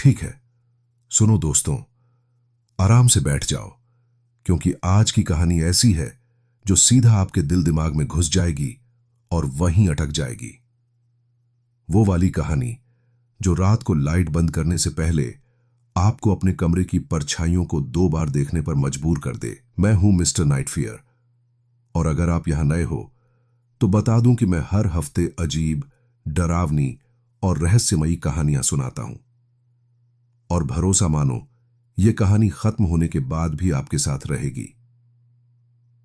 ठीक है, सुनो दोस्तों, आराम से बैठ जाओ, क्योंकि आज की कहानी ऐसी है जो सीधा आपके दिल दिमाग में घुस जाएगी और वहीं अटक जाएगी। वो वाली कहानी जो रात को लाइट बंद करने से पहले आपको अपने कमरे की परछाइयों को 2 बार देखने पर मजबूर कर दे। मैं हूं मिस्टर नाइटफियर, और अगर आप यहां नए हो तो बता दूं कि मैं हर हफ्ते अजीब, डरावनी और रहस्यमयी कहानियां सुनाता हूं। और भरोसा मानो, यह कहानी खत्म होने के बाद भी आपके साथ रहेगी।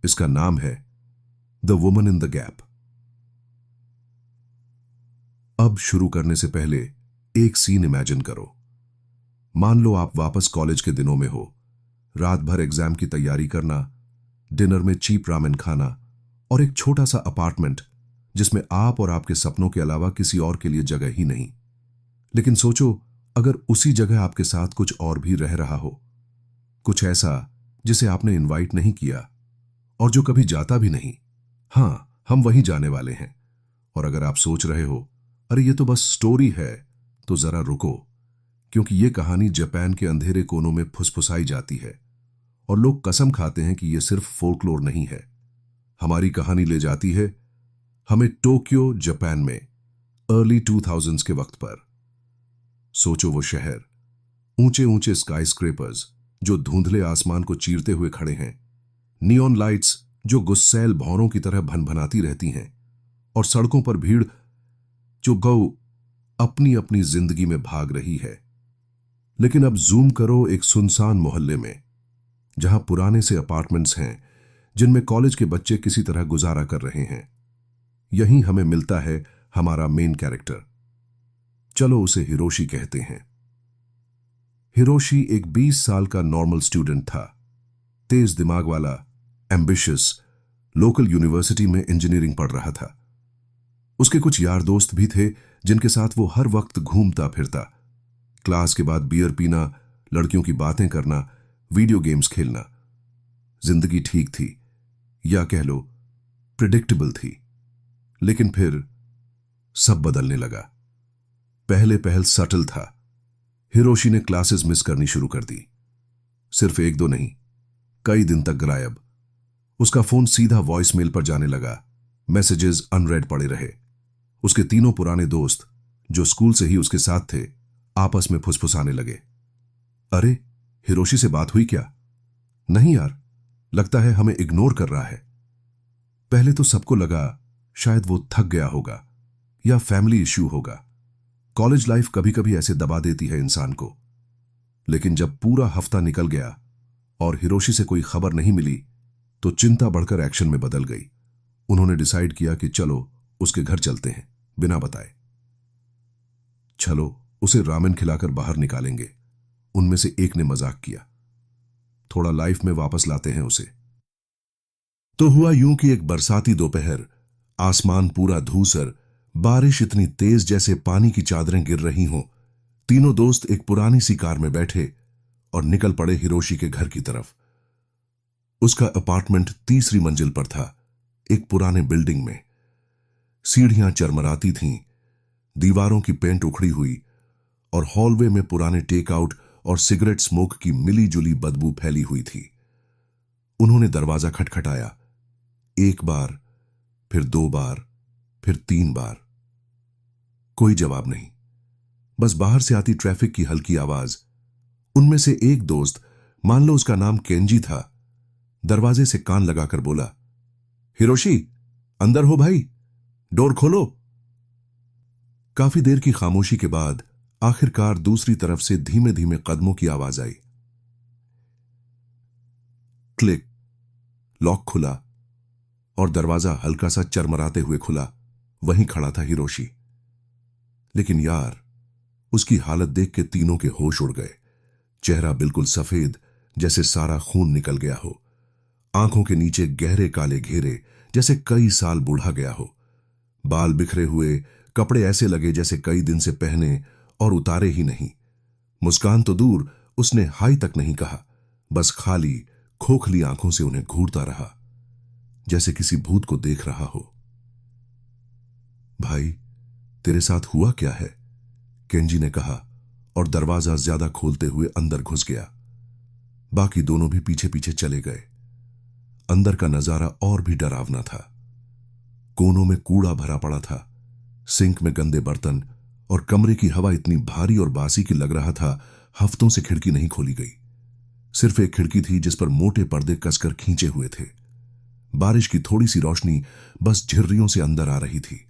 इसका नाम है the woman in the gap. अब शुरू करने से पहले एक सीन इमेजिन करो। मान लो आप वापस कॉलेज के दिनों में हो, रात भर एग्जाम की तैयारी करना, डिनर में चीप रामेन खाना और एक छोटा सा अपार्टमेंट जिसमें आप और आपके सपनों के अलावा किसी और के लिए जगह ही नहीं। लेकिन सोचो, अगर उसी जगह आपके साथ कुछ और भी रह रहा हो, कुछ ऐसा जिसे आपने इनवाइट नहीं किया और जो कभी जाता भी नहीं। हां, हम वहीं जाने वाले हैं। और अगर आप सोच रहे हो अरे ये तो बस स्टोरी है, तो जरा रुको, क्योंकि यह कहानी जापान के अंधेरे कोनों में फुसफुसाई जाती है और लोग कसम खाते हैं कि यह सिर्फ फोल्कलोर नहीं है। हमारी कहानी ले जाती है हमें टोक्यो, जापान में अर्ली 2000s के वक्त पर। सोचो वो शहर, ऊंचे ऊंचे स्काई स्क्रेपर्स जो धुंधले आसमान को चीरते हुए खड़े हैं, नियॉन लाइट्स जो गुस्सैल भौरों की तरह भनभनाती रहती हैं, और सड़कों पर भीड़ जो गौ अपनी अपनी जिंदगी में भाग रही है। लेकिन अब जूम करो एक सुनसान मोहल्ले में, जहां पुराने से अपार्टमेंट्स हैं जिनमें कॉलेज के बच्चे किसी तरह गुजारा कर रहे हैं। यहीं हमें मिलता है हमारा मेन कैरेक्टर। चलो उसे हिरोशी कहते हैं। हिरोशी एक 20 साल का नॉर्मल स्टूडेंट था, तेज दिमाग वाला, एम्बिशियस, लोकल यूनिवर्सिटी में इंजीनियरिंग पढ़ रहा था। उसके कुछ यार दोस्त भी थे जिनके साथ वो हर वक्त घूमता फिरता। क्लास के बाद बियर पीना, लड़कियों की बातें करना, वीडियो गेम्स खेलना। जिंदगी ठीक थी, या कह लो प्रिडिक्टेबल थी। लेकिन फिर सब बदलने लगा। पहले पहल सटल था। हिरोशी ने क्लासेस मिस करनी शुरू कर दी। सिर्फ 1-2 नहीं, कई दिन तक गायब। उसका फोन सीधा वॉइसमेल पर जाने लगा, मैसेजेस अनरेड पड़े रहे। उसके 3 पुराने दोस्त जो स्कूल से ही उसके साथ थे, आपस में फुसफुसाने लगे। अरे, हिरोशी से बात हुई क्या? नहीं यार, लगता है हमें इग्नोर कर रहा है। पहले तो सबको लगा शायद वो थक गया होगा या फैमिली इश्यू होगा। कॉलेज लाइफ कभी कभी ऐसे दबा देती है इंसान को। लेकिन जब पूरा हफ्ता निकल गया और हिरोशी से कोई खबर नहीं मिली, तो चिंता बढ़कर एक्शन में बदल गई। उन्होंने डिसाइड किया कि चलो उसके घर चलते हैं, बिना बताए। चलो उसे रामेन खिलाकर बाहर निकालेंगे, उनमें से एक ने मजाक किया। थोड़ा लाइफ में वापस लाते हैं उसे। तो हुआ यूं कि एक बरसाती दोपहर, आसमान पूरा धूसर, बारिश इतनी तेज जैसे पानी की चादरें गिर रही हों, तीनों दोस्त एक पुरानी सी कार में बैठे और निकल पड़े हिरोशी के घर की तरफ। उसका अपार्टमेंट 3री मंजिल पर था, एक पुराने बिल्डिंग में। सीढ़ियां चरमराती थीं, दीवारों की पेंट उखड़ी हुई, और हॉलवे में पुराने टेकआउट और सिगरेट स्मोक की मिली जुली बदबू फैली हुई थी। उन्होंने दरवाजा खटखटाया, 1 बार, फिर 2 बार, फिर 3 बार। कोई जवाब नहीं, बस बाहर से आती ट्रैफिक की हल्की आवाज। उनमें से एक दोस्त, मान लो उसका नाम केंजी था, दरवाजे से कान लगाकर बोला, हिरोशी, अंदर हो भाई, डोर खोलो। काफी देर की खामोशी के बाद आखिरकार दूसरी तरफ से धीमे धीमे कदमों की आवाज आई। क्लिक, लॉक खुला और दरवाजा हल्का सा चरमराते हुए खुला। वहीं खड़ा था हिरोशी। लेकिन यार, उसकी हालत देख के तीनों के होश उड़ गए। चेहरा बिल्कुल सफेद, जैसे सारा खून निकल गया हो। आंखों के नीचे गहरे काले घेरे, जैसे कई साल बूढ़ा गया हो। बाल बिखरे हुए, कपड़े ऐसे लगे जैसे कई दिन से पहने और उतारे ही नहीं। मुस्कान तो दूर, उसने हाय तक नहीं कहा, बस खाली खोखली आंखों से उन्हें घूरता रहा, जैसे किसी भूत को देख रहा हो। भाई, तेरे साथ हुआ क्या है? केंजी ने कहा और दरवाजा ज्यादा खोलते हुए अंदर घुस गया। बाकी दोनों भी पीछे पीछे चले गए। अंदर का नजारा और भी डरावना था। कोनों में कूड़ा भरा पड़ा था, सिंक में गंदे बर्तन, और कमरे की हवा इतनी भारी और बासी की लग रहा था हफ्तों से खिड़की नहीं खोली गई। सिर्फ एक खिड़की थी जिस पर मोटे पर्दे कसकर खींचे हुए थे। बारिश की थोड़ी सी रोशनी बस झिर्रियों से अंदर आ रही थी।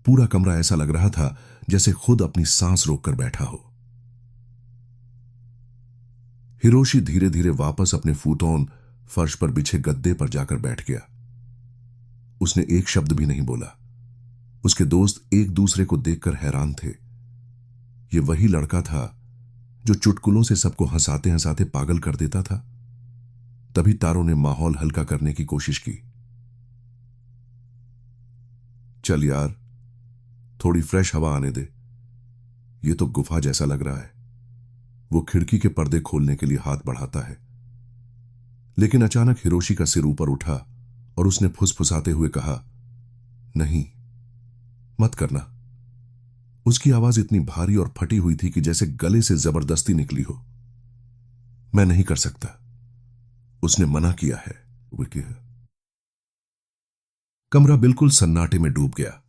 पूरा कमरा ऐसा लग रहा था जैसे खुद अपनी सांस रोककर बैठा हो। हिरोशी धीरे धीरे वापस अपने फूटोन फर्श पर बिछे गद्दे पर जाकर बैठ गया। उसने एक शब्द भी नहीं बोला। उसके दोस्त एक दूसरे को देखकर हैरान थे। ये वही लड़का था जो चुटकुलों से सबको हंसाते हंसाते पागल कर देता था। तभी तारो ने माहौल हल्का करने की कोशिश की। चल यार, थोड़ी फ्रेश हवा आने दे। ये तो गुफा जैसा लग रहा है। वो खिड़की के पर्दे खोलने के लिए हाथ बढ़ाता है, लेकिन अचानक हिरोशी का सिर ऊपर उठा और उसने फुसफुसाते हुए कहा, नहीं, मत करना। उसकी आवाज इतनी भारी और फटी हुई थी कि जैसे गले से जबरदस्ती निकली हो। मैं नहीं कर सकता, उसने मना किया है। विकी। कमरा बिल्कुल सन्नाटे में डूब गया।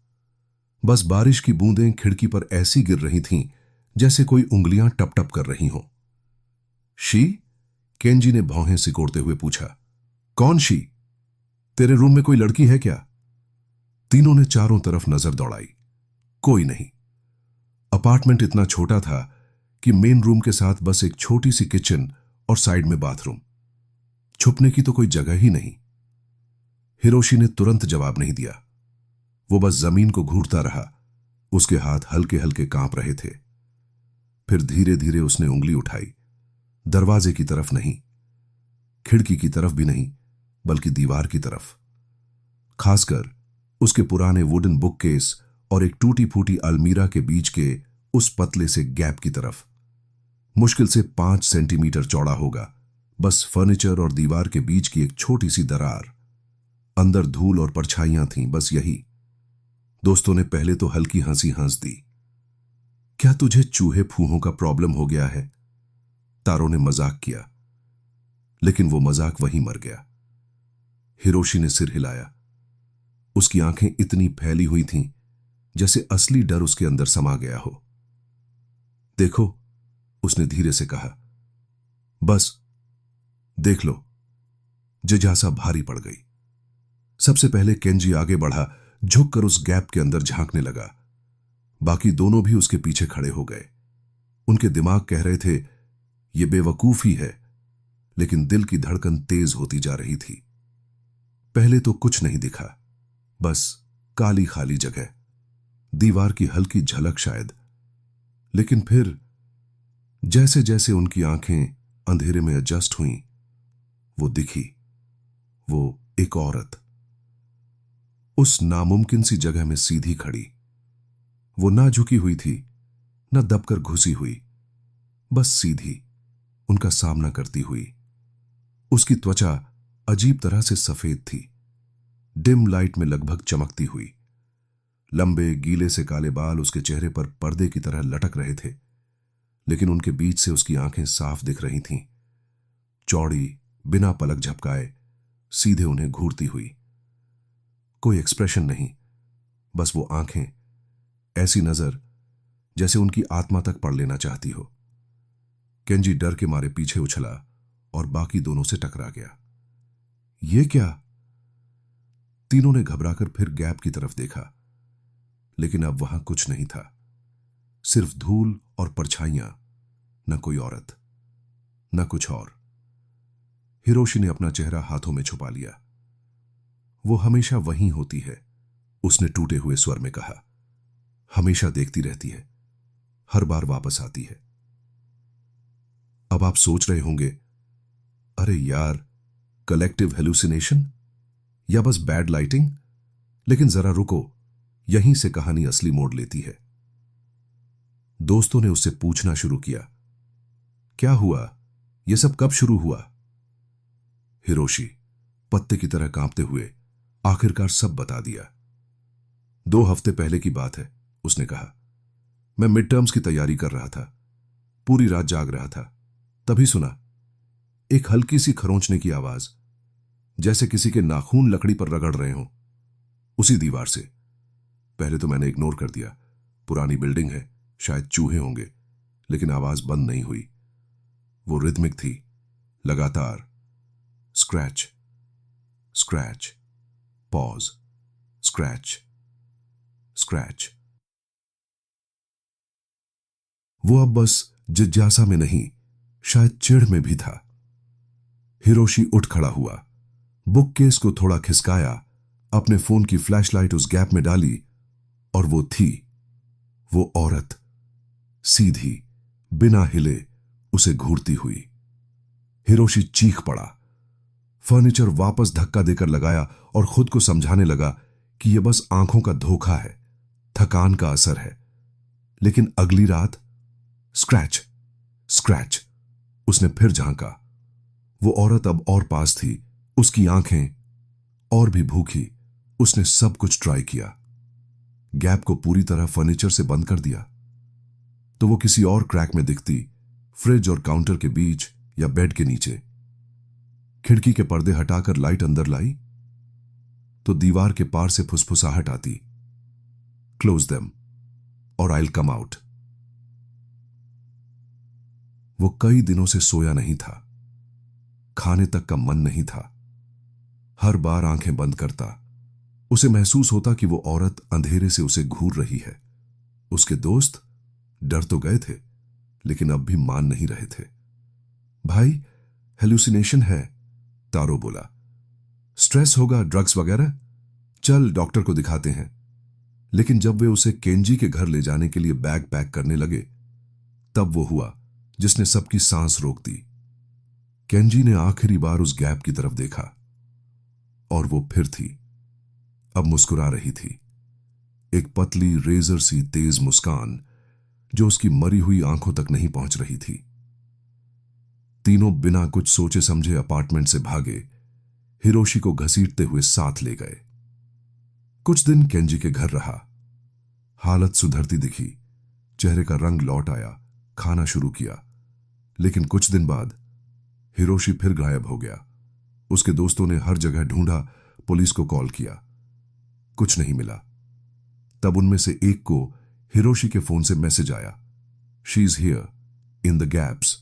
बस बारिश की बूंदें खिड़की पर ऐसी गिर रही थीं जैसे कोई उंगलियां टप टप कर रही हों। शी? केंजी ने भौहें सिकोड़ते हुए पूछा। कौन शी? तेरे रूम में कोई लड़की है क्या? तीनों ने चारों तरफ नजर दौड़ाई। कोई नहीं। अपार्टमेंट इतना छोटा था कि मेन रूम के साथ बस एक छोटी सी किचन और साइड में बाथरूम। छुपने की तो कोई जगह ही नहीं। हिरोशी ने तुरंत जवाब नहीं दिया। वो बस जमीन को घूरता रहा। उसके हाथ हल्के हल्के कांप रहे थे। फिर धीरे धीरे उसने उंगली उठाई। दरवाजे की तरफ नहीं, खिड़की की तरफ भी नहीं, बल्कि दीवार की तरफ। खासकर उसके पुराने वुडन बुक केस और एक टूटी फूटी अलमीरा के बीच के उस पतले से गैप की तरफ। मुश्किल से 5 सेंटीमीटर चौड़ा होगा, बस फर्नीचर और दीवार के बीच की एक छोटी सी दरार। अंदर धूल और परछाइयां थीं, बस यही। दोस्तों ने पहले तो हल्की हंसी हंस दी। क्या तुझे चूहे फूहों का प्रॉब्लम हो गया है? तारो ने मजाक किया, लेकिन वो मजाक वहीं मर गया। हिरोशी ने सिर हिलाया। उसकी आंखें इतनी फैली हुई थीं जैसे असली डर उसके अंदर समा गया हो। देखो, उसने धीरे से कहा, बस देख लो। जिज्ञासा भारी पड़ गई। सबसे पहले केंजी आगे बढ़ा, झुककर उस गैप के अंदर झांकने लगा। बाकी दोनों भी उसके पीछे खड़े हो गए। उनके दिमाग कह रहे थे ये बेवकूफी है, लेकिन दिल की धड़कन तेज होती जा रही थी। पहले तो कुछ नहीं दिखा, बस काली खाली जगह, दीवार की हल्की झलक शायद। लेकिन फिर जैसे जैसे उनकी आंखें अंधेरे में एडजस्ट हुईं, वो दिखी। वो एक औरत उस नामुमकिन सी जगह में सीधी खड़ी। वो ना झुकी हुई थी, न दबकर घुसी हुई, बस सीधी उनका सामना करती हुई। उसकी त्वचा अजीब तरह से सफेद थी, डिम लाइट में लगभग चमकती हुई। लंबे गीले से काले बाल उसके चेहरे पर पर्दे की तरह लटक रहे थे, लेकिन उनके बीच से उसकी आंखें साफ दिख रही थीं, चौड़ी, बिना पलक झपकाए, सीधे उन्हें घूरती हुई। कोई एक्सप्रेशन नहीं, बस वो आंखें, ऐसी नजर जैसे उनकी आत्मा तक पढ़ लेना चाहती हो। केंजी डर के मारे पीछे उछला और बाकी दोनों से टकरा गया। ये क्या? तीनों ने घबराकर फिर गैप की तरफ देखा, लेकिन अब वहां कुछ नहीं था, सिर्फ धूल और परछाइयां। न कोई औरत, न कुछ और। हिरोशी ने अपना चेहरा हाथों में छुपा लिया। वो हमेशा वहीं होती है, उसने टूटे हुए स्वर में कहा। हमेशा देखती रहती है, हर बार वापस आती है। अब आप सोच रहे होंगे, अरे यार, कलेक्टिव हेलुसिनेशन या बस बैड लाइटिंग? लेकिन जरा रुको, यहीं से कहानी असली मोड़ लेती है। दोस्तों ने उससे पूछना शुरू किया, क्या हुआ? यह सब कब शुरू हुआ? हिरोशी पत्ते की तरह कांपते हुए आखिरकार सब बता दिया। 2 हफ्ते पहले की बात है, उसने कहा। मैं मिड टर्म्स की तैयारी कर रहा था। पूरी रात जाग रहा था। तभी सुना एक हल्की सी खरोंचने की आवाज, जैसे किसी के नाखून लकड़ी पर रगड़ रहे हों, उसी दीवार से। पहले तो मैंने इग्नोर कर दिया, पुरानी बिल्डिंग है, शायद चूहे होंगे, लेकिन आवाज बंद नहीं हुई। वो रिदमिक थी, लगातार। Scratch, scratch, pause, scratch, scratch. वो अब बस जिज्ञासा में नहीं, शायद चिढ़ में भी था। हिरोशी उठ खड़ा हुआ, बुक केस को थोड़ा खिसकाया, अपने फोन की फ्लैशलाइट उस गैप में डाली, और वो थी, वो औरत, सीधी, बिना हिले, उसे घूरती हुई। हिरोशी चीख पड़ा, फर्नीचर वापस धक्का देकर लगाया और खुद को समझाने लगा कि यह बस आंखों का धोखा है, थकान का असर है। लेकिन अगली रात स्क्रैच, स्क्रैच। उसने फिर झांका। वो औरत अब और पास थी, उसकी आंखें और भी भूखी। उसने सब कुछ ट्राई किया, गैप को पूरी तरह फर्नीचर से बंद कर दिया तो वो किसी और क्रैक में दिखती, फ्रिज और काउंटर के बीच या बेड के नीचे। खिड़की के पर्दे हटाकर लाइट अंदर लाई तो दीवार के पार से फुसफुसाहट आती, क्लोज देम और आई विल कम आउट। वो कई दिनों से सोया नहीं था, खाने तक का मन नहीं था। हर बार आंखें बंद करता, उसे महसूस होता कि वो औरत अंधेरे से उसे घूर रही है। उसके दोस्त डर तो गए थे, लेकिन अब भी मान नहीं रहे थे। भाई, हेलुसिनेशन है, तारो बोला। स्ट्रेस होगा, ड्रग्स वगैरह। चल डॉक्टर को दिखाते हैं। लेकिन जब वे उसे केंजी के घर ले जाने के लिए बैग पैक करने लगे, तब वो हुआ जिसने सबकी सांस रोक दी। केंजी ने आखिरी बार उस गैप की तरफ देखा, और वो फिर थी, अब मुस्कुरा रही थी। एक पतली रेजर सी तेज मुस्कान जो उसकी मरी हुई आंखों तक नहीं पहुंच रही थी। तीनों बिना कुछ सोचे समझे अपार्टमेंट से भागे, हिरोशी को घसीटते हुए साथ ले गए। कुछ दिन केंजी के घर रहा। हालत सुधरती दिखी, चेहरे का रंग लौट आया, खाना शुरू किया। लेकिन कुछ दिन बाद हिरोशी फिर गायब हो गया। उसके दोस्तों ने हर जगह ढूंढा, पुलिस को कॉल किया, कुछ नहीं मिला। तब उनमें से एक को हिरोशी के फोन से मैसेज आया, she is here in the gaps,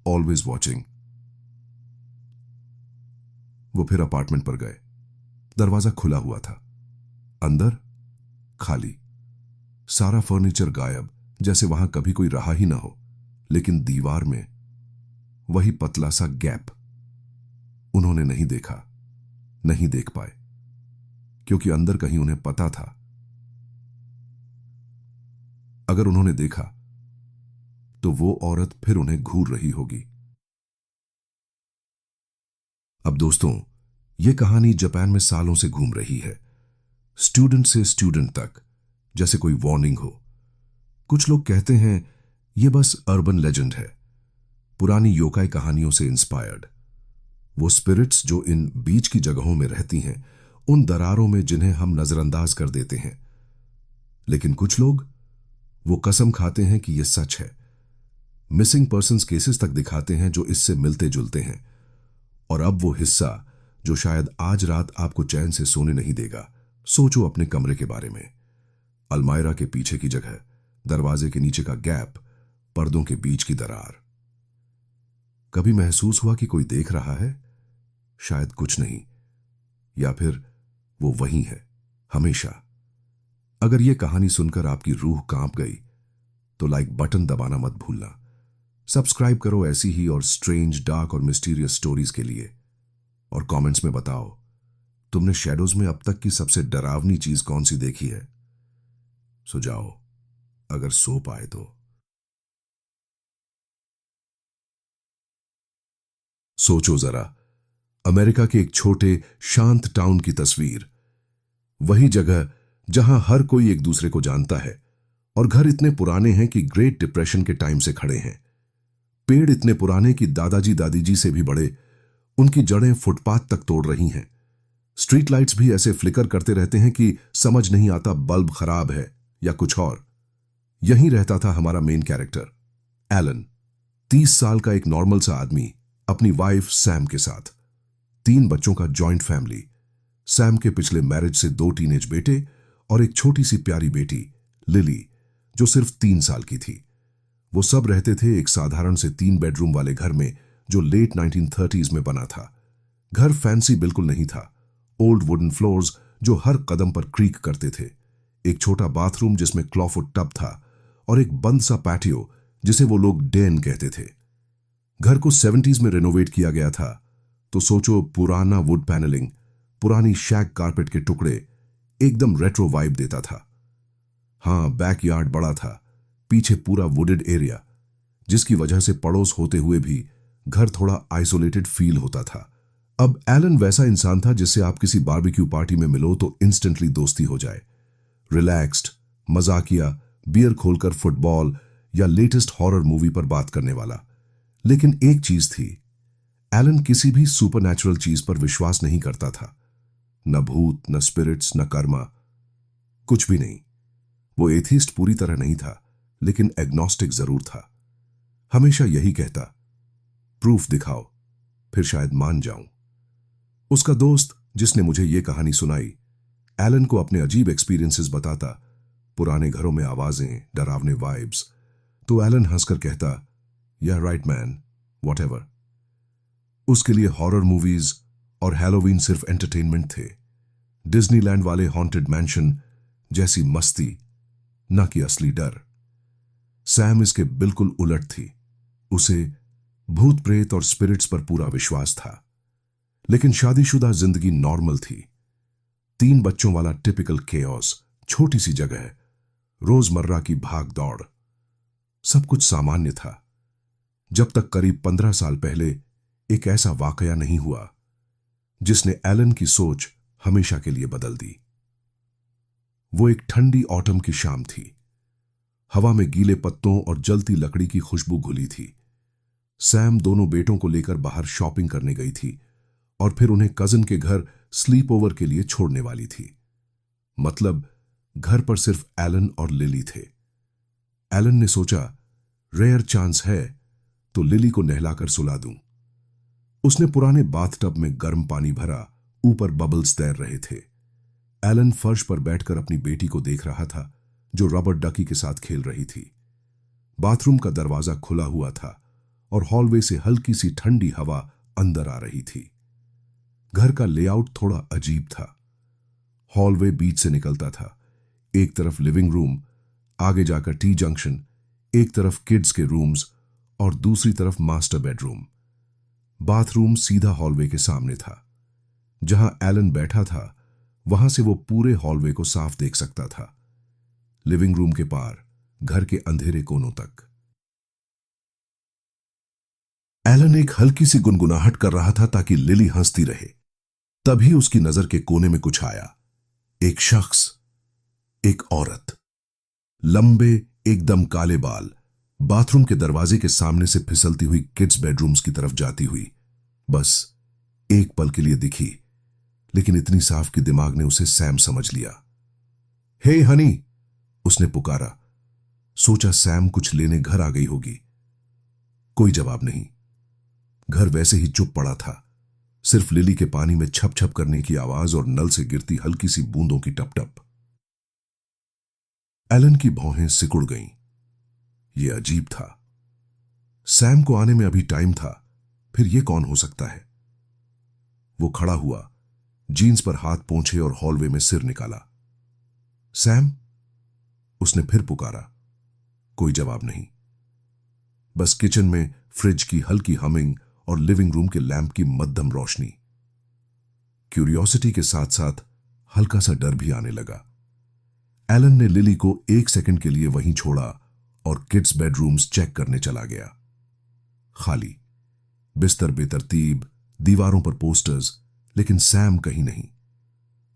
always watching. वो फिर अपार्टमेंट पर गए। दरवाजा खुला हुआ था, अंदर खाली, सारा फर्नीचर गायब, जैसे वहां कभी कोई रहा ही ना हो। लेकिन दीवार में वही पतला सा गैप। उन्होंने नहीं देखा, नहीं देख पाए, क्योंकि अंदर कहीं उन्हें पता था, अगर उन्होंने देखा तो वो औरत फिर उन्हें घूर रही होगी। अब दोस्तों, यह कहानी जापान में सालों से घूम रही है, स्टूडेंट से स्टूडेंट तक, जैसे कोई वार्निंग हो। कुछ लोग कहते हैं यह बस अर्बन लेजेंड है, पुरानी योकाई कहानियों से इंस्पायर्ड। वो स्पिरिट्स जो इन बीच की जगहों में रहती हैं, उन दरारों में जिन्हें हम नजरअंदाज कर देते हैं। लेकिन कुछ लोग वो कसम खाते हैं कि यह सच है। मिसिंग पर्सन्स केसेस तक दिखाते हैं जो इससे मिलते जुलते हैं। और अब वो हिस्सा जो शायद आज रात आपको चैन से सोने नहीं देगा। सोचो अपने कमरे के बारे में, अलमायरा के पीछे की जगह, दरवाजे के नीचे का गैप, पर्दों के बीच की दरार। कभी महसूस हुआ कि कोई देख रहा है? शायद कुछ नहीं, या फिर वो वही है, हमेशा। अगर यह कहानी सुनकर आपकी रूह कांप गई तो लाइक बटन दबाना मत भूलना। सब्सक्राइब करो ऐसी ही और स्ट्रेंज, डार्क और मिस्टीरियस स्टोरीज के लिए। और कमेंट्स में बताओ तुमने शैडोज में अब तक की सबसे डरावनी चीज कौन सी देखी है। सो जाओ, अगर सो पाए तो। सोचो जरा, अमेरिका के एक छोटे शांत टाउन की तस्वीर। वही जगह जहां हर कोई एक दूसरे को जानता है, और घर इतने पुराने हैं कि ग्रेट डिप्रेशन के टाइम से खड़े हैं। पेड़ इतने पुराने कि दादाजी दादीजी से भी बड़े, उनकी जड़ें फुटपाथ तक तोड़ रही हैं। स्ट्रीट लाइट्स भी ऐसे फ्लिकर करते रहते हैं कि समझ नहीं आता बल्ब खराब है या कुछ और। यहीं रहता था हमारा मेन कैरेक्टर, एलन। 30 साल का एक नॉर्मल सा आदमी अपनी वाइफ सैम के साथ, 3 बच्चों का जॉइंट फैमिली। सैम के पिछले मैरिज से 2 टीनेज बेटे और एक छोटी सी प्यारी बेटी लिली, जो सिर्फ 3 साल की थी। वो सब रहते थे एक साधारण से 3 बेडरूम वाले घर में जो लेट 1930s में बना था। घर फैंसी बिल्कुल नहीं था। ओल्ड वुडन फ्लोर्स जो हर कदम पर क्रीक करते थे, एक छोटा बाथरूम जिसमें क्लॉफुट टब था और एक बंद सा पैटियो जिसे वो लोग डेन कहते थे। घर को 70s में रेनोवेट किया गया था, तो सोचो पुराना वुड पैनलिंग, पुरानी शैग कारपेट के टुकड़े, एकदम रेट्रो वाइब देता था। हाँ, बैकयार्ड बड़ा था, पीछे पूरा वुडेड एरिया, जिसकी वजह से पड़ोस होते हुए भी घर थोड़ा आइसोलेटेड फील होता था। अब एलन वैसा इंसान था जिससे आप किसी बारबेक्यू पार्टी में मिलो तो इंस्टेंटली दोस्ती हो जाए। रिलैक्स्ड, मजाकिया, बियर खोलकर फुटबॉल या लेटेस्ट हॉरर मूवी पर बात करने वाला। लेकिन एक चीज थी, एलन किसी भी सुपरनैचुरल चीज पर विश्वास नहीं करता था। न भूत, न स्पिरिट्स, न कर्मा, कुछ भी नहीं। वो एथिस्ट पूरी तरह नहीं था, लेकिन एग्नोस्टिक जरूर था। हमेशा यही कहता, प्रूफ दिखाओ, फिर शायद मान जाऊं। उसका दोस्त जिसने मुझे ये कहानी सुनाई, एलन को अपने अजीब एक्सपीरियंसेस बताता, पुराने घरों में आवाजें, डरावने वाइब्स, तो एलन हंसकर कहता, या राइट मैन, व्हाटएवर। उसके लिए हॉरर मूवीज और हैलोवीन सिर्फ एंटरटेनमेंट थे, डिज्नीलैंड वाले हॉन्टेड मैंशन जैसी मस्ती, न कि असली डर। सैम इसके बिल्कुल उलट थी। उसे भूत प्रेत और स्पिरिट्स पर पूरा विश्वास था, लेकिन शादीशुदा जिंदगी नॉर्मल थी। 3 बच्चों वाला टिपिकल केओस, छोटी सी जगह, रोजमर्रा की भाग दौड़, सब कुछ सामान्य था, जब तक करीब 15 साल पहले एक ऐसा वाकया नहीं हुआ जिसने एलन की सोच हमेशा के लिए बदल दी। वो एक ठंडी ऑटम की शाम थी। हवा में गीले पत्तों और जलती लकड़ी की खुशबू घुली थी। सैम दोनों बेटों को लेकर बाहर शॉपिंग करने गई थी और फिर उन्हें कजिन के घर स्लीप ओवर के लिए छोड़ने वाली थी। मतलब घर पर सिर्फ एलन और लिली थे। एलन ने सोचा, रेयर चांस है तो लिली को नहलाकर सुला दूं। उसने पुराने बाथटब में गर्म पानी भरा, ऊपर बबल्स तैर रहे थे। एलन फर्श पर बैठकर अपनी बेटी को देख रहा था, जो रबर डकी के साथ खेल रही थी। बाथरूम का दरवाजा खुला हुआ था और हॉलवे से हल्की सी ठंडी हवा अंदर आ रही थी। घर का लेआउट थोड़ा अजीब था। हॉलवे बीच से निकलता था, एक तरफ लिविंग रूम, आगे जाकर टी जंक्शन, एक तरफ किड्स के रूम्स और दूसरी तरफ मास्टर बेडरूम। बाथरूम सीधा हॉलवे के सामने था। जहां एलन बैठा था, वहां से वो पूरे हॉलवे को साफ देख सकता था, लिविंग रूम के पार, घर के अंधेरे कोनों तक। एलन एक हल्की सी गुनगुनाहट कर रहा था ताकि लिली हंसती रहे। तभी उसकी नजर के कोने में कुछ आया। एक शख्स, एक औरत, लंबे एकदम काले बाल, बाथरूम के दरवाजे के सामने से फिसलती हुई किड्स बेडरूम्स की तरफ जाती हुई। बस एक पल के लिए दिखी, लेकिन इतनी साफ कि दिमाग ने उसे सैम समझ लिया। हे हनी, उसने पुकारा। सोचा सैम कुछ लेने घर आ गई होगी। कोई जवाब नहीं। घर वैसे ही चुप पड़ा था, सिर्फ लिली के पानी में छप छप करने की आवाज और नल से गिरती हल्की सी बूंदों की टप टप। एलन की भौहें सिकुड़ गईं। यह अजीब था। सैम को आने में अभी टाइम था, फिर यह कौन हो सकता है? वो खड़ा हुआ, जीन्स पर हाथ पोंछे और हॉलवे में सिर निकाला। सैम, उसने फिर पुकारा। कोई जवाब नहीं। बस किचन में फ्रिज की हल्की हमिंग और लिविंग रूम के लैंप की मध्यम रोशनी। क्यूरियोसिटी के साथ साथ हल्का सा डर भी आने लगा। एलन ने लिली को 1 सेकंड के लिए वहीं छोड़ा और किड्स बेडरूम्स चेक करने चला गया। खाली, बिस्तर बेतरतीब, दीवारों पर पोस्टर्स, लेकिन सैम कहीं नहीं।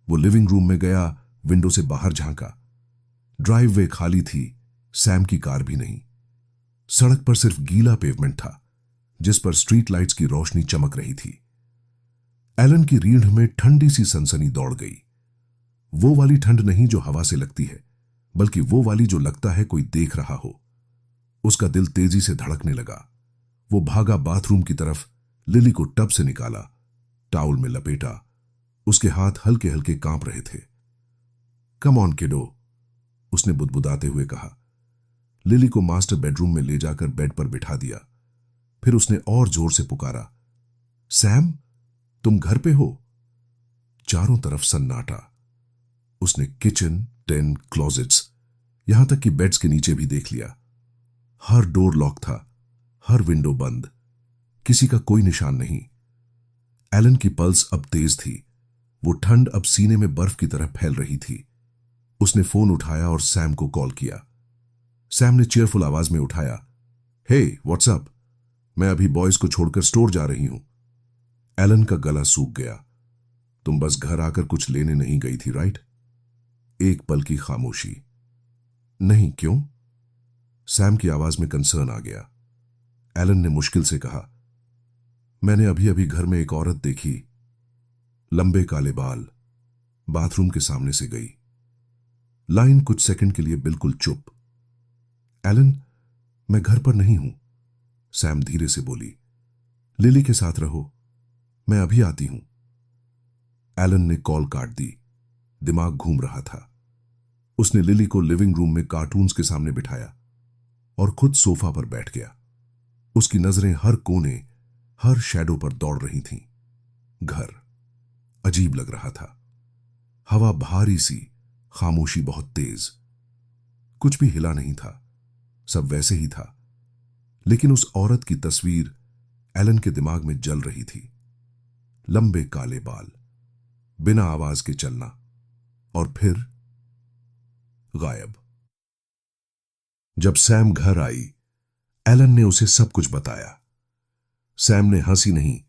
वो लिविंग रूम में गया, विंडो से बाहर झांका। ड्राइववे खाली थी, सैम की कार भी नहीं। सड़क पर सिर्फ गीला पेवमेंट था, जिस पर स्ट्रीट लाइट्स की रोशनी चमक रही थी। एलन की रीढ़ में ठंडी सी सनसनी दौड़ गई। वो वाली ठंड नहीं जो हवा से लगती है, बल्कि वो वाली जो लगता है कोई देख रहा हो। उसका दिल तेजी से धड़कने लगा। वो भागा बाथरूम की तरफ, लिली को टब से निकाला, टाउल में लपेटा। उसके हाथ हल्के हल्के कांप रहे थे। कम ऑन किडो, उसने बुदबुदाते हुए कहा। लिली को मास्टर बेडरूम में ले जाकर बेड पर बिठा दिया। फिर उसने और जोर से पुकारा, सैम, तुम घर पे हो? चारों तरफ सन्नाटा। उसने किचन, टेन, क्लोजेट्स, यहां तक कि बेड्स के नीचे भी देख लिया। हर डोर लॉक था, हर विंडो बंद, किसी का कोई निशान नहीं। एलन की पल्स अब तेज थी। वो ठंड अब सीने में बर्फ की तरह फैल रही थी। उसने फोन उठाया और सैम को कॉल किया। सैम ने चेयरफुल आवाज में उठाया, हे व्हाट्सअप, मैं अभी बॉयज को छोड़कर स्टोर जा रही हूं। एलन का गला सूख गया। तुम बस घर आकर कुछ लेने नहीं गई थी, राइट? एक पल की खामोशी। नहीं, क्यों? सैम की आवाज में कंसर्न आ गया। एलन ने मुश्किल से कहा, मैंने अभी अभी घर में एक औरत देखी, लंबे काले बाल, बाथरूम के सामने से गई। लाइन कुछ सेकंड के लिए बिल्कुल चुप। एलन, मैं घर पर नहीं हूं, सैम धीरे से बोली। लिली के साथ रहो, मैं अभी आती हूं। एलन ने कॉल काट दी। दिमाग घूम रहा था। उसने लिली को लिविंग रूम में कार्टून्स के सामने बिठाया और खुद सोफा पर बैठ गया। उसकी नजरें हर कोने, हर शैडो पर दौड़ रही थीं। घर अजीब लग रहा था। हवा भारी सी, खामोशी बहुत तेज। कुछ भी हिला नहीं था, सब वैसे ही था। लेकिन उस औरत की तस्वीर एलन के दिमाग में जल रही थी। लंबे काले बाल, बिना आवाज के चलना, और फिर गायब। जब सैम घर आई, एलन ने उसे सब कुछ बताया। सैम ने हंसी नहीं,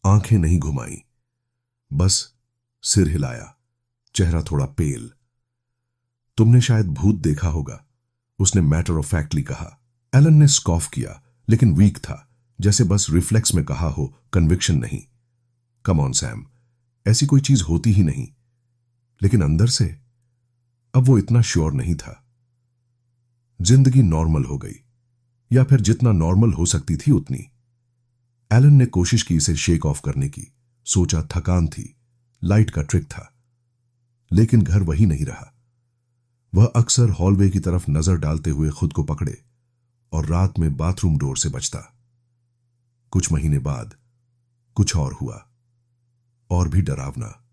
आंखें नहीं घुमाई, बस सिर हिलाया, चेहरा थोड़ा पेल। तुमने शायद भूत देखा होगा, उसने मैटर ऑफ फैक्टली कहा। एलन ने स्कॉफ किया, लेकिन वीक था, जैसे बस रिफ्लेक्स में कहा हो, कन्विक्शन नहीं। कम ऑन सैम, ऐसी कोई चीज होती ही नहीं। लेकिन अंदर से अब वो इतना श्योर नहीं था। जिंदगी नॉर्मल हो गई, या फिर जितना नॉर्मल हो सकती थी उतनी। एलन ने कोशिश की इसे शेक ऑफ करने की, सोचा थकान थी, लाइट का ट्रिक था। लेकिन घर वही नहीं रहा। वह अक्सर हॉलवे की तरफ नजर डालते हुए खुद को पकड़े और रात में बाथरूम डोर से बचता। कुछ महीने बाद कुछ और हुआ, और भी डरावना।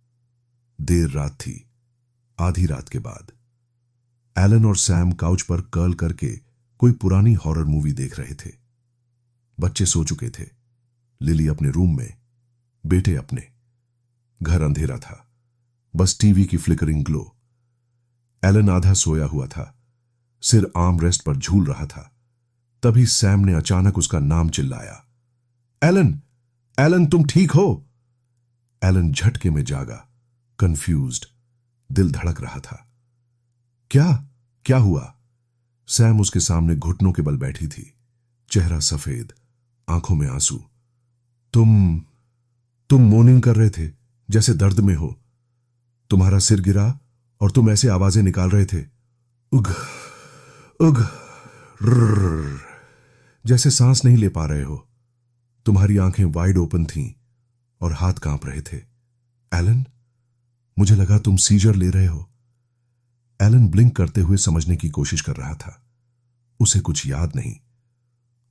देर रात थी, आधी रात के बाद। एलन और सैम काउच पर कर्ल करके कोई पुरानी हॉरर मूवी देख रहे थे। बच्चे सो चुके थे, लिली अपने रूम में, बेटे अपने। घर अंधेरा था, बस टीवी की फ्लिकरिंग ग्लो। एलन आधा सोया हुआ था, सिर आर्म रेस्ट पर झूल रहा था। तभी सैम ने अचानक उसका नाम चिल्लाया, एलन, एलन, तुम ठीक हो? एलन झटके में जागा, कंफ्यूज्ड, दिल धड़क रहा था। क्या क्या हुआ? सैम उसके सामने घुटनों के बल बैठी थी, चेहरा सफेद, आंखों में आंसू। तुम मोर्निंग कर रहे थे, जैसे दर्द में हो। तुम्हारा सिर गिरा और तुम ऐसे आवाजें निकाल रहे थे, उग उग रर्र, जैसे सांस नहीं ले पा रहे हो। तुम्हारी आंखें वाइड ओपन थीं और हाथ कांप रहे थे। एलन, मुझे लगा तुम सीजर ले रहे हो। एलन ब्लिंक करते हुए समझने की कोशिश कर रहा था। उसे कुछ याद नहीं,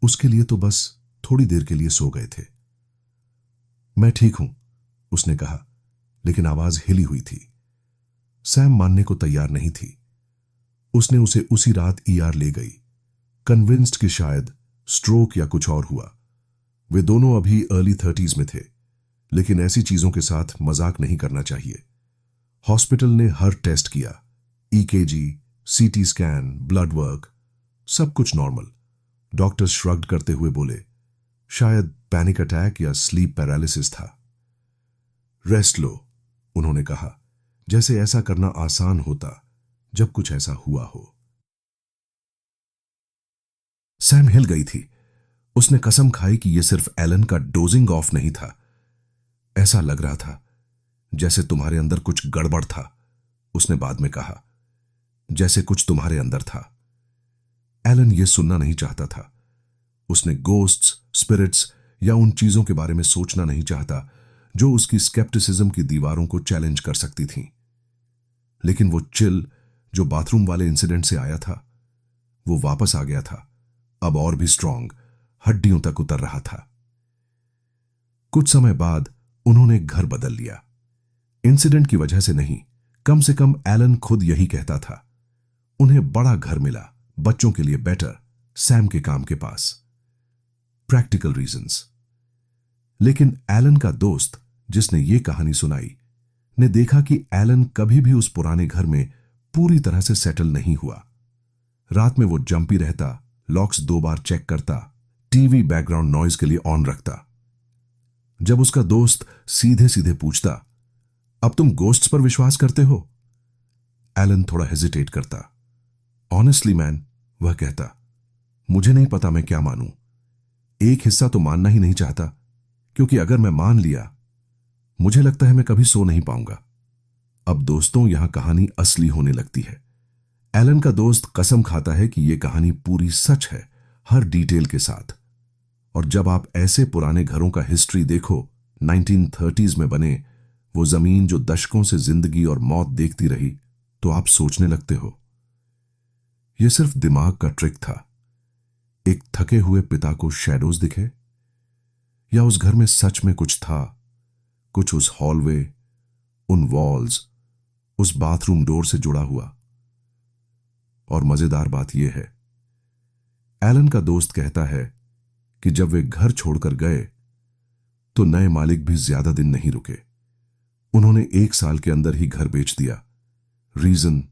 उसके लिए तो बस थोड़ी देर के लिए सो गए थे। मैं ठीक हूं, उसने कहा, लेकिन आवाज हिली हुई थी। सैम मानने को तैयार नहीं थी। उसने उसे उसी रात ईआर ले गई, कन्विंस्ड कि शायद स्ट्रोक या कुछ और हुआ। वे दोनों अभी अर्ली 30s में थे, लेकिन ऐसी चीजों के साथ मजाक नहीं करना चाहिए। हॉस्पिटल ने हर टेस्ट किया, EKG, CT scan, blood work, सब कुछ नॉर्मल। डॉक्टर्स श्रग्ड करते हुए बोले, शायद पैनिक अटैक या स्लीप पैरालिसिस था। रेस्ट लो, उन्होंने कहा, जैसे ऐसा करना आसान होता जब कुछ ऐसा हुआ हो। सैम हिल गई थी। उसने कसम खाई कि यह सिर्फ एलन का डोजिंग ऑफ नहीं था। ऐसा लग रहा था जैसे तुम्हारे अंदर कुछ गड़बड़ था, उसने बाद में कहा, जैसे कुछ तुम्हारे अंदर था। एलन यह सुनना नहीं चाहता था, उसने गोस्ट्स, स्पिरिट्स या उन चीजों के बारे में सोचना नहीं चाहता जो उसकी स्केप्टिसिज्म की दीवारों को चैलेंज कर सकती थीं। लेकिन वो चिल जो बाथरूम वाले इंसिडेंट से आया था, वो वापस आ गया था, अब और भी स्ट्रांग, हड्डियों तक उतर रहा था। कुछ समय बाद उन्होंने घर बदल लिया। इंसिडेंट की वजह से नहीं, कम से कम एलन खुद यही कहता था। उन्हें बड़ा घर मिला, बच्चों के लिए बेटर, सैम के काम के पास। Practical reasons. लेकिन एलन का दोस्त जिसने ये कहानी सुनाई ने देखा कि एलन कभी भी उस पुराने घर में पूरी तरह से सेटल नहीं हुआ। रात में वो जंपी रहता, लॉक्स 2 बार चेक करता, टीवी बैकग्राउंड नॉइज के लिए ऑन रखता। जब उसका दोस्त सीधे सीधे पूछता, अब तुम गोस्ट्स पर विश्वास करते हो? एलन थोड़ा हेजिटेट करता। ऑनेस्टली मैन, वह कहता, मुझे नहीं पता मैं क्या मानूं। एक हिस्सा तो मानना ही नहीं चाहता, क्योंकि अगर मैं मान लिया, मुझे लगता है मैं कभी सो नहीं पाऊंगा। अब दोस्तों, यहां कहानी असली होने लगती है। एलन का दोस्त कसम खाता है कि यह कहानी पूरी सच है, हर डिटेल के साथ। और जब आप ऐसे पुराने घरों का हिस्ट्री देखो, 1930s में बने, वो जमीन जो दशकों से जिंदगी और मौत देखती रही, तो आप सोचने लगते हो, यह सिर्फ दिमाग का ट्रिक था। एक थके हुए पिता को शैडोज दिखे, या उस घर में सच में कुछ था, कुछ उस हॉलवे, उन वॉल्स, उस बाथरूम डोर से जुड़ा हुआ। और मजेदार बात यह है, एलन का दोस्त कहता है कि जब वे घर छोड़कर गए तो नए मालिक भी ज्यादा दिन नहीं रुके। उन्होंने 1 साल के अंदर ही घर बेच दिया। Reason,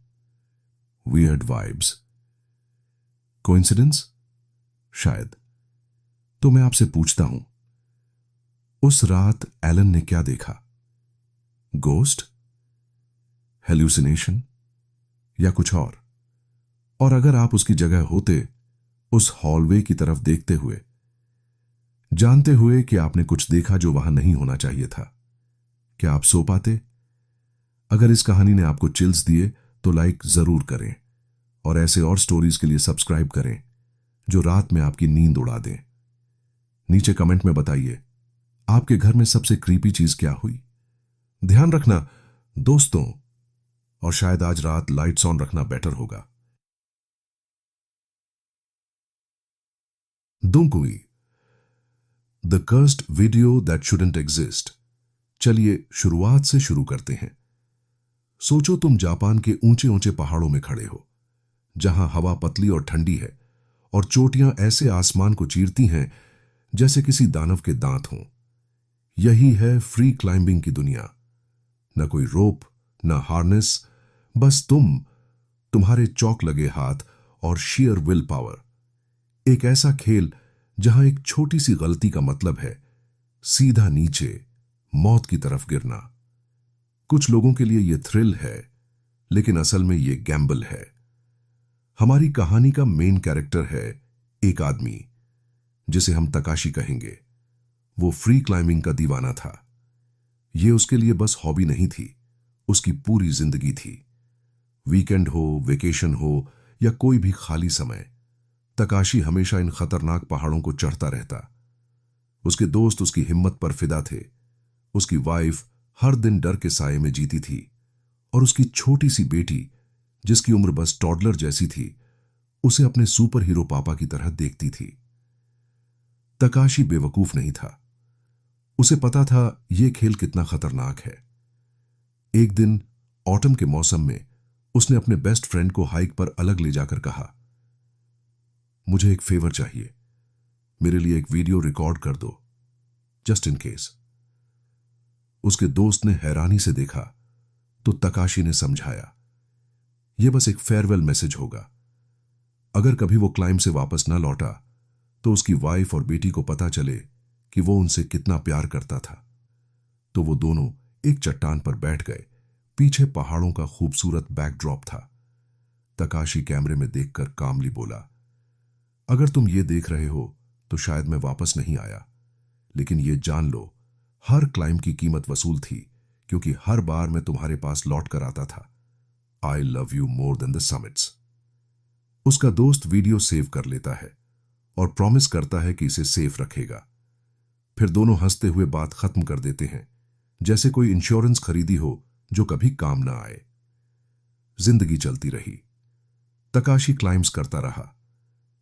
weird vibes. कोइंसिडेंस? शायद। तो मैं आपसे पूछता हूं, उस रात एलन ने क्या देखा? गोस्ट, हेल्यूसिनेशन, या कुछ और? और अगर आप उसकी जगह होते, उस हॉलवे की तरफ देखते हुए, जानते हुए कि आपने कुछ देखा जो वहां नहीं होना चाहिए था, क्या आप सो पाते? अगर इस कहानी ने आपको चिल्स दिए तो लाइक जरूर करें, और ऐसे और स्टोरीज के लिए सब्सक्राइब करें जो रात में आपकी नींद उड़ा दें। नीचे कमेंट में बताइए, आपके घर में सबसे क्रीपी चीज क्या हुई? ध्यान रखना दोस्तों, और शायद आज रात लाइट्स ऑन रखना बेटर होगा। दुंकुई, the cursed video that shouldn't exist. चलिए शुरुआत से शुरू करते हैं। सोचो तुम जापान के ऊंचे ऊंचे पहाड़ों में खड़े हो, जहां हवा पतली और ठंडी है, और चोटियां ऐसे आसमान को चीरती हैं जैसे किसी दानव के दांत हों। यही है फ्री क्लाइंबिंग की दुनिया। न कोई रोप, न हार्नेस, बस तुम्हारे चौक लगे हाथ और शेयर विल पावर। एक ऐसा खेल जहां एक छोटी सी गलती का मतलब है सीधा नीचे, मौत की तरफ गिरना। कुछ लोगों के लिए यह थ्रिल है, लेकिन असल में यह गैम्बल है। हमारी कहानी का मेन कैरेक्टर है एक आदमी जिसे हम तकाशी कहेंगे। वो फ्री क्लाइंबिंग का दीवाना था। यह उसके लिए बस हॉबी नहीं थी, उसकी पूरी जिंदगी थी। वीकेंड हो, वेकेशन हो, या कोई भी खाली समय, तकाशी हमेशा इन खतरनाक पहाड़ों को चढ़ता रहता। उसके दोस्त उसकी हिम्मत पर फिदा थे। उसकी वाइफ हर दिन डर के साये में जीती थी, और उसकी छोटी सी बेटी, जिसकी उम्र बस टॉडलर जैसी थी, उसे अपने सुपर हीरो पापा की तरह देखती थी। तकाशी बेवकूफ नहीं था। उसे पता था यह खेल कितना खतरनाक है। एक दिन ऑटम के मौसम में उसने अपने बेस्ट फ्रेंड को हाइक पर अलग ले जाकर कहा, मुझे एक फेवर चाहिए, मेरे लिए एक वीडियो रिकॉर्ड कर दो, जस्ट इन केस। उसके दोस्त ने हैरानी से देखा तो तकाशी ने समझाया, यह बस एक फेयरवेल मैसेज होगा। अगर कभी वो क्लाइंब से वापस न लौटा तो उसकी वाइफ और बेटी को पता चले कि वो उनसे कितना प्यार करता था। तो वो दोनों एक चट्टान पर बैठ गए। पीछे पहाड़ों का खूबसूरत बैकड्रॉप था। तकाशी कैमरे में देखकर कामली बोला, अगर तुम ये देख रहे हो तो शायद मैं वापस नहीं आया, लेकिन ये जान लो, हर क्लाइंब की कीमत वसूल थी, क्योंकि हर बार मैं तुम्हारे पास लौट कर आता था। I love you more than the summits. उसका दोस्त वीडियो सेव कर लेता है और प्रॉमिस करता है कि इसे सेफ रखेगा। फिर दोनों हंसते हुए बात खत्म कर देते हैं, जैसे कोई इंश्योरेंस खरीदी हो जो कभी काम ना आए। जिंदगी चलती रही। तकाशी क्लाइम्स करता रहा,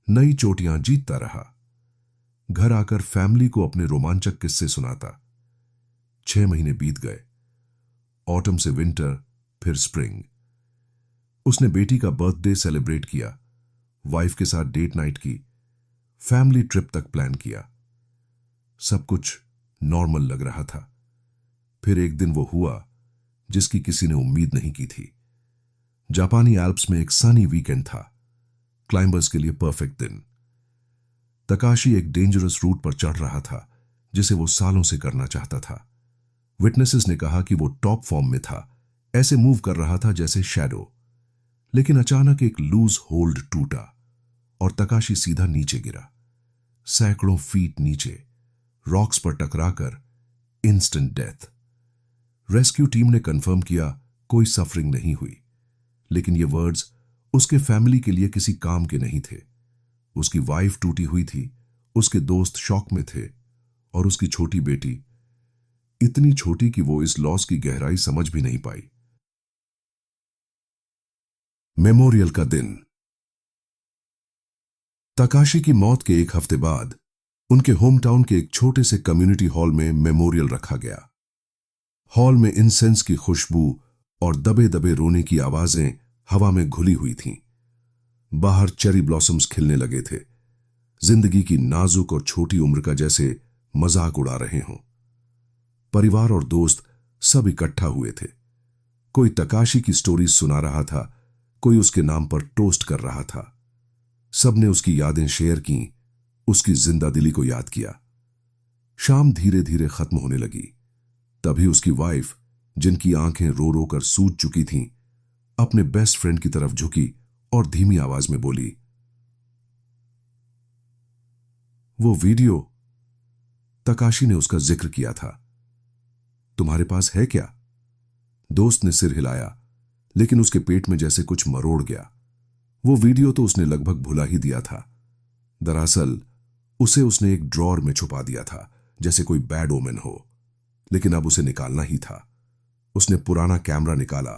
नई चोटियां जीतता रहा, घर आकर फैमिली को अपने रोमांचक किस्से सुनाता। 6 महीने बीत गए। ऑटम से विंटर, फिर स्प्रिंग। उसने बेटी का बर्थडे सेलिब्रेट किया, वाइफ के साथ डेट नाइट की, फैमिली ट्रिप तक प्लान किया। सब कुछ नॉर्मल लग रहा था। फिर एक दिन वो हुआ जिसकी किसी ने उम्मीद नहीं की थी। जापानी एल्प्स में एक सनी वीकेंड था, क्लाइंबर्स के लिए परफेक्ट दिन। तकाशी एक डेंजरस रूट पर चढ़ रहा था जिसे वो सालों से करना चाहता था। विटनेसेस ने कहा कि वो टॉप फॉर्म में था, ऐसे मूव कर रहा था जैसे शैडो। लेकिन अचानक एक लूज होल्ड टूटा और तकाशी सीधा नीचे गिरा, सैकड़ों फीट नीचे, रॉक्स पर टकराकर इंस्टेंट डेथ। रेस्क्यू टीम ने कंफर्म किया कोई सफरिंग नहीं हुई, लेकिन ये वर्ड्स उसके फैमिली के लिए किसी काम के नहीं थे। उसकी वाइफ टूटी हुई थी, उसके दोस्त शॉक में थे, और उसकी छोटी बेटी इतनी छोटी कि वो इस लॉस की गहराई समझ भी नहीं पाई। मेमोरियल का दिन। तकाशी की मौत के 1 हफ्ते बाद उनके होम टाउन के एक छोटे से कम्युनिटी हॉल में मेमोरियल रखा गया। हॉल में इंसेंस की खुशबू और दबे दबे रोने की आवाजें हवा में घुली हुई थीं। बाहर चेरी ब्लॉसम्स खिलने लगे थे, जिंदगी की नाजुक और छोटी उम्र का जैसे मजाक उड़ा रहे हों। परिवार और दोस्त सब इकट्ठा हुए थे। कोई तकाशी की स्टोरी सुना रहा था, कोई उसके नाम पर टोस्ट कर रहा था। सबने उसकी यादें शेयर की, उसकी जिंदादिली को याद किया। शाम धीरे धीरे खत्म होने लगी। तभी उसकी वाइफ, जिनकी आंखें रो रो कर सूज चुकी थीं, अपने बेस्ट फ्रेंड की तरफ झुकी और धीमी आवाज में बोली, वो वीडियो तकाशी ने उसका जिक्र किया था, तुम्हारे पास है क्या? दोस्त ने सिर हिलाया, लेकिन उसके पेट में जैसे कुछ मरोड़ गया। वो वीडियो तो उसने लगभग भुला ही दिया था। दरअसल उसे उसने एक ड्रॉर में छुपा दिया था, जैसे कोई बैड ओमेन हो। लेकिन अब उसे निकालना ही था। उसने पुराना कैमरा निकाला,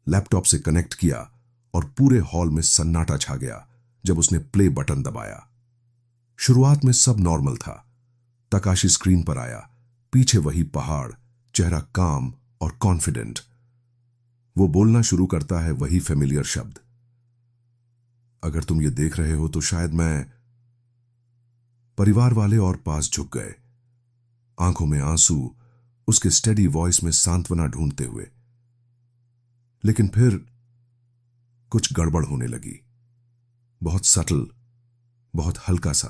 लैपटॉप से कनेक्ट किया और पूरे हॉल में सन्नाटा छा गया जब उसने प्ले बटन दबाया। शुरुआत में सब नॉर्मल था। तकाशी स्क्रीन पर आया, पीछे वही पहाड़, चेहरा काम और कॉन्फिडेंट। वो बोलना शुरू करता है वही फेमिलियर शब्द, अगर तुम ये देख रहे हो तो शायद मैं। परिवार वाले और पास झुक गए, आंखों में आंसू, उसके स्टेडी वॉइस में सांत्वना ढूंढते हुए। लेकिन फिर कुछ गड़बड़ होने लगी, बहुत सटल, बहुत हल्का सा।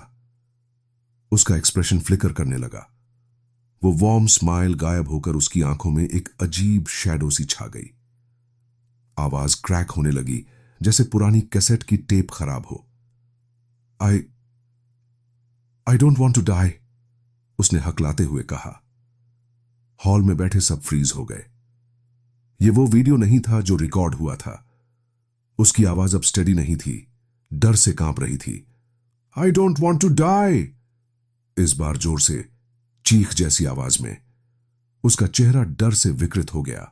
उसका एक्सप्रेशन फ्लिकर करने लगा। वो वार्म स्माइल गायब होकर उसकी आंखों में एक अजीब शैडो सी छा गई। आवाज क्रैक होने लगी, जैसे पुरानी कैसेट की टेप खराब हो। I don't want to die, उसने हकलाते हुए कहा। हॉल में बैठे सब फ्रीज हो गए। ये वो वीडियो नहीं था जो रिकॉर्ड हुआ था। उसकी आवाज अब स्टेडी नहीं थी, डर से कांप रही थी। I don't want to die, इस बार जोर से, चीख जैसी आवाज में। उसका चेहरा डर से विकृत हो गया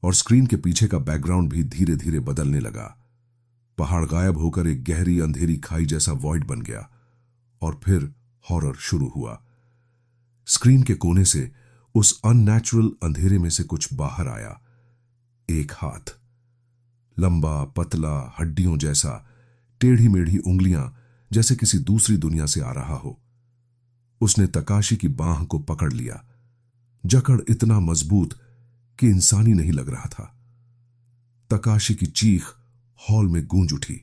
और स्क्रीन के पीछे का बैकग्राउंड भी धीरे धीरे बदलने लगा। पहाड़ गायब होकर एक गहरी अंधेरी खाई जैसा वॉइड बन गया और फिर हॉरर शुरू हुआ। स्क्रीन के कोने से उस अननेचुरल अंधेरे में से कुछ बाहर आया। एक हाथ, लंबा, पतला, हड्डियों जैसा, टेढ़ी मेढ़ी उंगलियां जैसे किसी दूसरी दुनिया से आ रहा हो। उसने तकाशी की बांह को पकड़ लिया, जकड़ इतना मजबूत कि इंसानी नहीं लग रहा था। तकाशी की चीख हॉल में गूंज उठी।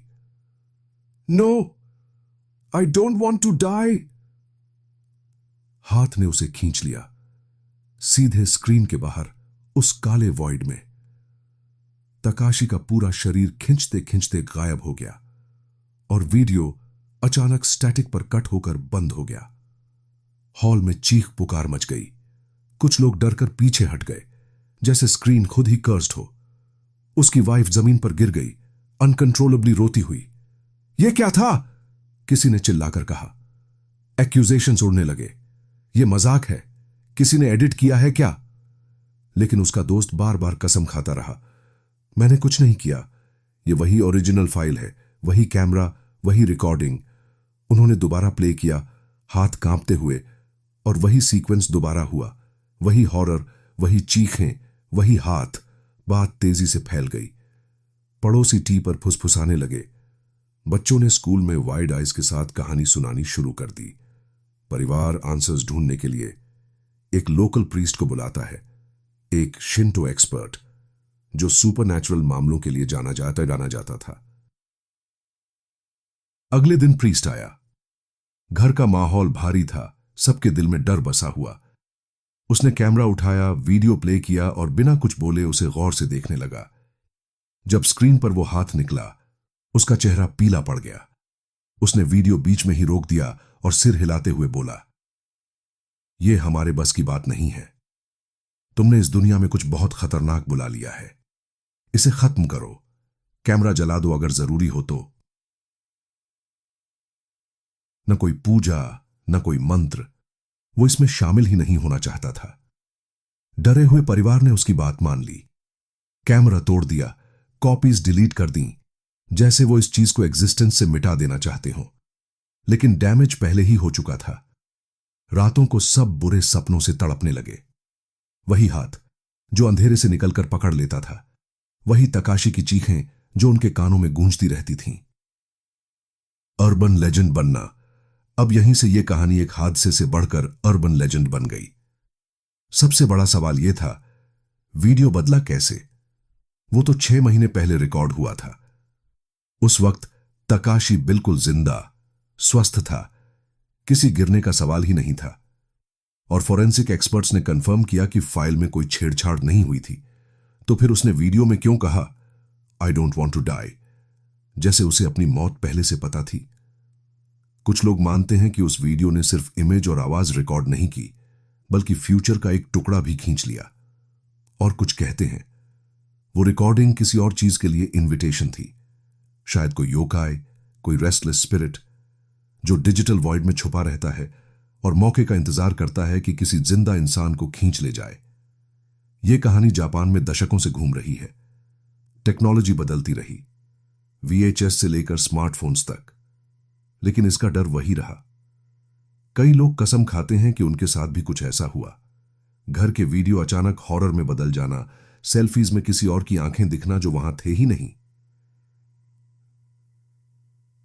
No, I don't want to die. हाथ ने उसे खींच लिया, सीधे स्क्रीन के बाहर, उस काले वॉइड में। तकाशी का पूरा शरीर खिंचते खिंचते गायब हो गया और वीडियो अचानक स्टैटिक पर कट होकर बंद हो गया। हॉल में चीख पुकार मच गई। कुछ लोग डरकर पीछे हट गए, जैसे स्क्रीन खुद ही कर्स्ड हो। उसकी वाइफ जमीन पर गिर गई, अनकंट्रोलेबली रोती हुई। यह क्या था? किसी ने चिल्लाकर कहा। एक्यूजेशंस उड़ने लगे। ये मजाक है, किसी ने एडिट किया है क्या? लेकिन उसका दोस्त बार बार कसम खाता रहा, मैंने कुछ नहीं किया, ये वही ओरिजिनल फाइल है, वही कैमरा, वही रिकॉर्डिंग। उन्होंने दोबारा प्ले किया, हाथ कांपते हुए, और वही सीक्वेंस दोबारा हुआ। वही हॉरर, वही चीखें, वही हाथ। बात तेजी से फैल गई। पड़ोसी टी पर फुसफुसाने लगे। बच्चों ने स्कूल में वाइड आइज के साथ कहानी सुनानी शुरू कर दी। परिवार आंसर्स ढूंढने के लिए एक लोकल प्रीस्ट को बुलाता है, एक शिंटो एक्सपर्ट जो सुपरनैचुरल मामलों के लिए जाना जाता था। अगले दिन प्रीस्ट आया। घर का माहौल भारी था, सबके दिल में डर बसा हुआ। उसने कैमरा उठाया, वीडियो प्ले किया और बिना कुछ बोले उसे गौर से देखने लगा। जब स्क्रीन पर वो हाथ निकला, उसका चेहरा पीला पड़ गया। उसने वीडियो बीच में ही रोक दिया और सिर हिलाते हुए बोला, यह हमारे बस की बात नहीं है। तुमने इस दुनिया में कुछ बहुत खतरनाक बुला लिया है। इसे खत्म करो, कैमरा जला दो अगर जरूरी हो तो। न कोई पूजा, न कोई मंत्र, वो इसमें शामिल ही नहीं होना चाहता था। डरे हुए परिवार ने उसकी बात मान ली। कैमरा तोड़ दिया, कॉपीज डिलीट कर दी, जैसे वो इस चीज को एग्जिस्टेंस से मिटा देना चाहते हो। लेकिन डैमेज पहले ही हो चुका था। रातों को सब बुरे सपनों से तड़पने लगे। वही हाथ जो अंधेरे से निकलकर पकड़ लेता था, वही तकाशी की चीखें जो उनके कानों में गूंजती रहती थीं। अर्बन लेजेंड बनना, अब यहीं से यह कहानी एक हादसे से बढ़कर अर्बन लेजेंड बन गई। सबसे बड़ा सवाल यह था, वीडियो बदला कैसे? वो तो 6 महीने पहले रिकॉर्ड हुआ था। उस वक्त तकाशी बिल्कुल जिंदा, स्वस्थ था, किसी गिरने का सवाल ही नहीं था। और फोरेंसिक एक्सपर्ट्स ने कंफर्म किया कि फाइल में कोई छेड़छाड़ नहीं हुई थी। तो फिर उसने वीडियो में क्यों कहा, I don't want to die, जैसे उसे अपनी मौत पहले से पता थी? कुछ लोग मानते हैं कि उस वीडियो ने सिर्फ इमेज और आवाज रिकॉर्ड नहीं की, बल्कि फ्यूचर का एक टुकड़ा भी खींच लिया। और कुछ कहते हैं वो रिकॉर्डिंग किसी और चीज के लिए इनविटेशन थी। शायद कोई योकाई, कोई रेस्टलेस स्पिरिट जो डिजिटल वॉइड में छुपा रहता है और मौके का इंतजार करता है कि किसी जिंदा इंसान को खींच ले जाए। यह कहानी जापान में दशकों से घूम रही है। टेक्नोलॉजी बदलती रही, VHS से लेकर स्मार्टफोन्स तक, लेकिन इसका डर वही रहा। कई लोग कसम खाते हैं कि उनके साथ भी कुछ ऐसा हुआ। घर के वीडियो अचानक हॉरर में बदल जाना, सेल्फीज में किसी और की आंखें दिखना जो वहां थे ही नहीं।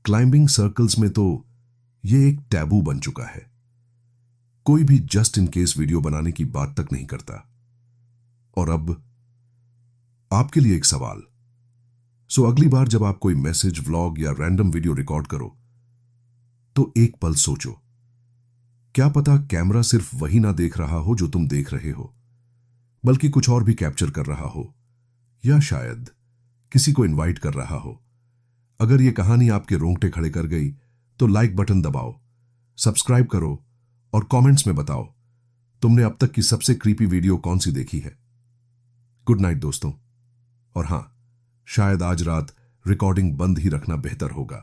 क्लाइंबिंग सर्कल्स में तो यह एक टैबू बन चुका है। कोई भी जस्ट इन केस वीडियो बनाने की बात तक नहीं करता। और अब आपके लिए एक सवाल। सो अगली बार जब आप कोई मैसेज, व्लॉग या रैंडम वीडियो रिकॉर्ड करो, तो एक पल सोचो, क्या पता कैमरा सिर्फ वही ना देख रहा हो जो तुम देख रहे हो, बल्कि कुछ और भी कैप्चर कर रहा हो, या शायद किसी को इनवाइट कर रहा हो। अगर यह कहानी आपके रोंगटे खड़े कर गई तो लाइक बटन दबाओ, सब्सक्राइब करो और कमेंट्स में बताओ तुमने अब तक की सबसे क्रीपी वीडियो कौन सी देखी है। गुड नाइट दोस्तों। और हां, शायद आज रात रिकॉर्डिंग बंद ही रखना बेहतर होगा।